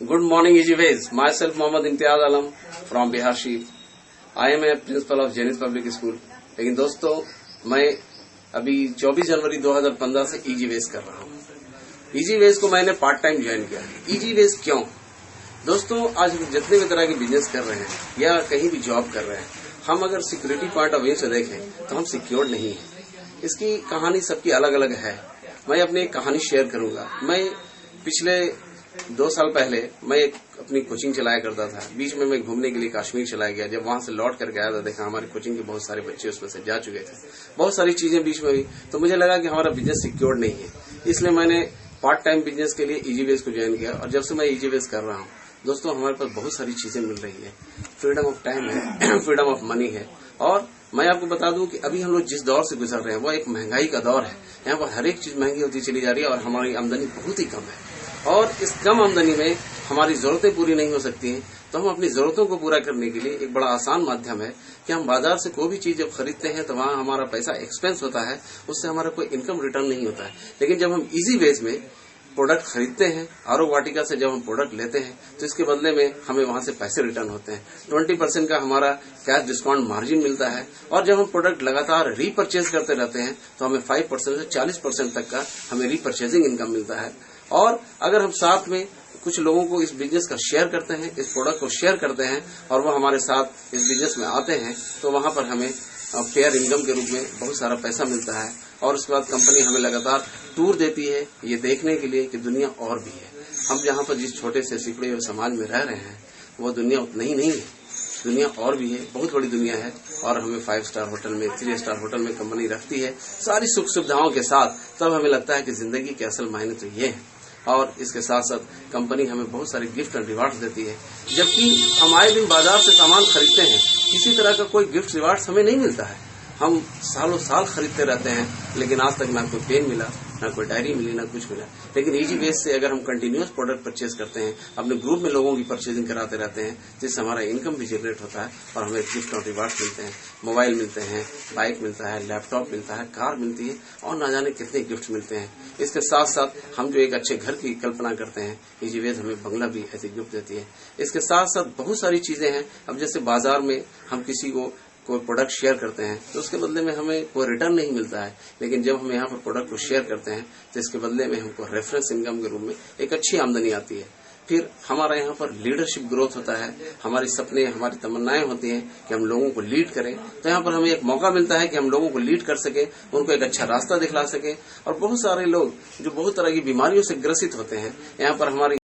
Good morning, EasyWays. Myself, Mohammad Imtiaz Alam from Bihar Sheep. I am a principal of Zenith Public School. लेकिन दोस्तों, मैं अभी 24 जनवरी 2015 से EasyWays कर रहा हूँ। EasyWays को मैंने पार्ट टाइम ज्वाइन किया। EasyWays क्यों? दोस्तों, आज जितने भी तरह के बिजनेस कर रहे हैं या कहीं भी जॉब कर रहे हैं, हम अगर सिक्योरिटी पॉइंट ऑफ व्यू से देखें तो हम सिक्योर्ड नहीं है। इसकी कहानी सबकी अलग अलग है। मैं अपनी एक कहानी शेयर करूंगा। मैं पिछले 2 साल पहले मैं एक अपनी कोचिंग चलाया करता था। बीच में मैं घूमने के लिए कश्मीर चला गया। जब वहां से लौट करके आया तो देखा हमारी कोचिंग के बहुत सारे बच्चे उसमें से जा चुके थे। बहुत सारी चीजें बीच में हुई तो मुझे लगा कि हमारा बिजनेस सिक्योर्ड नहीं है। इसलिए मैंने पार्ट टाइम बिजनेस के लिए EasyWays को ज्वाइन किया और जब से मैं EasyWays कर रहा हूँ दोस्तों, हमारे पास बहुत सारी चीजें मिल रही है। फ्रीडम ऑफ टाइम है, फ्रीडम ऑफ मनी है। और मैं आपको बता दूं कि अभी हम लोग जिस दौर से गुजर रहे हैं वो एक महंगाई का दौर है। यहाँ पर हर एक चीज महंगी होती चली जा रही है और हमारी आमदनी बहुत ही कम है। और इस कम आमदनी में हमारी जरूरतें पूरी नहीं हो सकती हैं, तो हम अपनी जरूरतों को पूरा करने के लिए एक बड़ा आसान माध्यम है कि हम बाजार से कोई भी चीज जब खरीदते हैं तो वहां हमारा पैसा एक्सपेंस होता है, उससे हमारा कोई इनकम रिटर्न नहीं होता है। लेकिन जब हम EasyWays में प्रोडक्ट खरीदते हैं, आरोग्य वाटिका से जब हम प्रोडक्ट लेते हैं तो इसके बदले में हमें वहां से पैसे रिटर्न होते हैं। 20% का हमारा कैश डिस्काउंट मार्जिन मिलता है और जब हम प्रोडक्ट लगातार रीपरचेज करते रहते हैं तो हमें 5% से 40% तक का हमें रीपरचेजिंग इनकम मिलता है। और अगर हम साथ में कुछ लोगों को इस बिजनेस का शेयर करते हैं, इस प्रोडक्ट को शेयर करते हैं और वो हमारे साथ इस बिजनेस में आते हैं तो वहां पर हमें फेयर इनकम के रूप में बहुत सारा पैसा मिलता है। और उसके बाद कंपनी हमें लगातार टूर देती है ये देखने के लिए कि दुनिया और भी है। हम जहाँ पर जिस छोटे से सिकुड़े हुए समाज में रह रहे हैं वो दुनिया उतना ही नहीं है, दुनिया और भी है, बहुत बड़ी दुनिया है। और हमें 5 स्टार होटल में, 3 स्टार होटल में कंपनी रखती है सारी सुख सुविधाओं के साथ। तब हमें लगता है कि जिंदगी के असल मायने तो ये है। और इसके साथ साथ कंपनी हमें बहुत सारे गिफ्ट एंड रिवार्ड्स देती है। जबकि हम आए दिन बाजार से सामान खरीदते हैं, किसी तरह का कोई गिफ्ट रिवार्ड्स हमें नहीं मिलता है। हम सालों साल खरीदते रहते हैं लेकिन आज तक ना कोई पेन मिला, ना कोई डायरी मिली, ना कुछ मिला। लेकिन EasyWays से अगर हम कंटिन्यूअस प्रोडक्ट परचेज करते हैं, अपने ग्रुप में लोगों की परचेजिंग कराते रहते हैं, जिससे हमारा इनकम भी जनरेट होता है और हमें गिफ्ट और रिवार्ड्स मिलते हैं। मोबाइल मिलते हैं, बाइक मिलता है, लैपटॉप मिलता है, कार मिलती है और ना जाने कितने गिफ्ट मिलते हैं। इसके साथ साथ हम जो एक अच्छे घर की कल्पना करते हैं, EasyWays हमें बंगला भी ऐसे गिफ्ट देती है। इसके साथ साथ बहुत सारी चीजें हैं। अब जैसे बाजार में हम किसी को कोई प्रोडक्ट शेयर करते हैं तो उसके बदले में हमें कोई रिटर्न नहीं मिलता है। लेकिन जब हम यहाँ पर प्रोडक्ट को शेयर करते हैं तो इसके बदले में हमको रेफरेंस इनकम के रूप में एक अच्छी आमदनी आती है। फिर हमारा यहाँ पर लीडरशिप ग्रोथ होता है, हमारे सपने, हमारी तमन्नाएं होती हैं कि हम लोगों को लीड करें। तो यहाँ पर हमें एक मौका मिलता है कि हम लोगों को लीड कर सके, उनको एक अच्छा रास्ता दिखला सके। और बहुत सारे लोग जो बहुत तरह की बीमारियों से ग्रसित होते हैं, यहाँ पर हमारी